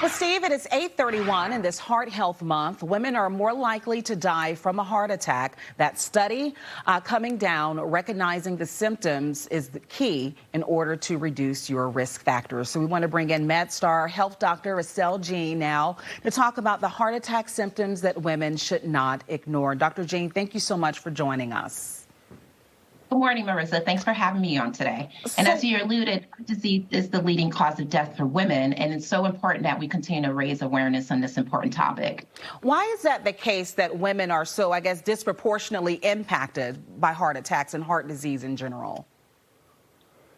Well, Steve, it is 8:31 in this Heart Health Month. Women are more likely to die from a heart attack. That study coming down, recognizing the symptoms is the key in order to reduce your risk factors. So we want to bring in MedStar health doctor Estelle Jean now to talk about the heart attack symptoms that women should not ignore. Dr. Jean, thank you so much for joining us. Good morning, Marissa. Thanks for having me on today. And as you alluded, heart disease is the leading cause of death for women, and it's so important that we continue to raise awareness on this important topic. Why is that the case that women are so, I guess, disproportionately impacted by heart attacks and heart disease in general?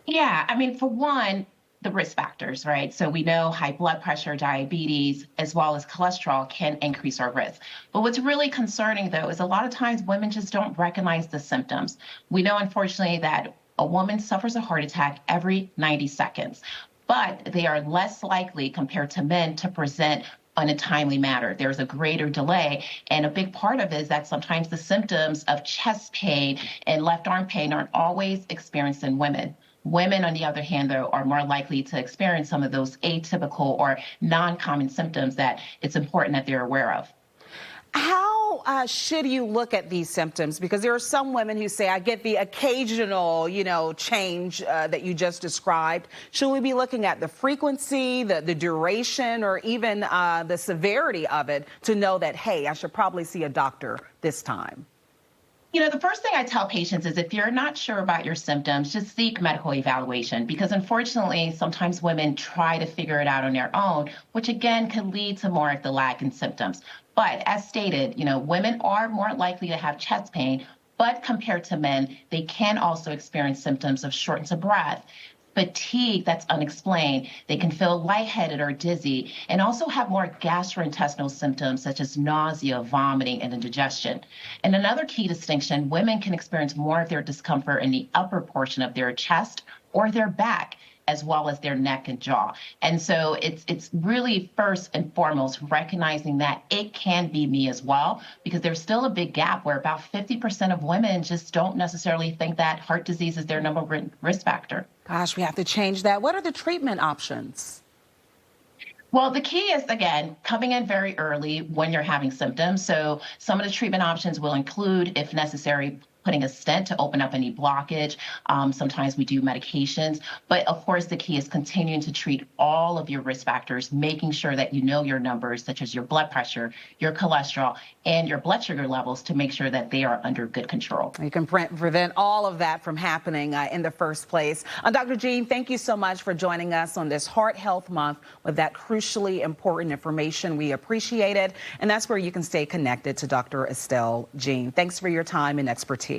Yeah, I mean, for one, the risk factors, right? So we know high blood pressure, diabetes, as well as cholesterol can increase our risk. But what's really concerning, though, is a lot of times women just don't recognize the symptoms. We know, unfortunately, that a woman suffers a heart attack every 90 seconds, but they are less likely compared to men to present in a timely manner. There's a greater delay, and a big part of it is that sometimes the symptoms of chest pain and left arm pain aren't always experienced in women. Women, on the other hand, though, are more likely to experience some of those atypical or non-common symptoms that it's important that they're aware of. How should you look at these symptoms? Because there are some women who say, I get the occasional, change that you just described. Should we be looking at the frequency, the duration, or even the severity of it to know that, hey, I should probably see a doctor this time? The first thing I tell patients is if you're not sure about your symptoms, just seek medical evaluation, because unfortunately, sometimes women try to figure it out on their own, which again can lead to more of the lag in symptoms. But as stated, women are more likely to have chest pain, but compared to men, they can also experience symptoms of shortness of breath, fatigue that's unexplained. They can feel lightheaded or dizzy, and also have more gastrointestinal symptoms such as nausea, vomiting, and indigestion. And another key distinction, women can experience more of their discomfort in the upper portion of their chest or their back, as well as their neck and jaw. And so it's really first and foremost recognizing that it can be me as well, because there's still a big gap where about 50% of women just don't necessarily think that heart disease is their number one risk factor. Gosh, we have to change that. What are the treatment options? Well, the key is, again, coming in very early when you're having symptoms. So some of the treatment options will include, if necessary, putting a stent to open up any blockage. Sometimes we do medications. But of course, the key is continuing to treat all of your risk factors, making sure that you know your numbers, such as your blood pressure, your cholesterol, and your blood sugar levels, to make sure that they are under good control. You can prevent all of that from happening in the first place. Dr. Jean, thank you so much for joining us on this Heart Health Month with that crucially important information. We appreciate it. And that's where you can stay connected to Dr. Estelle Jean. Thanks for your time and expertise.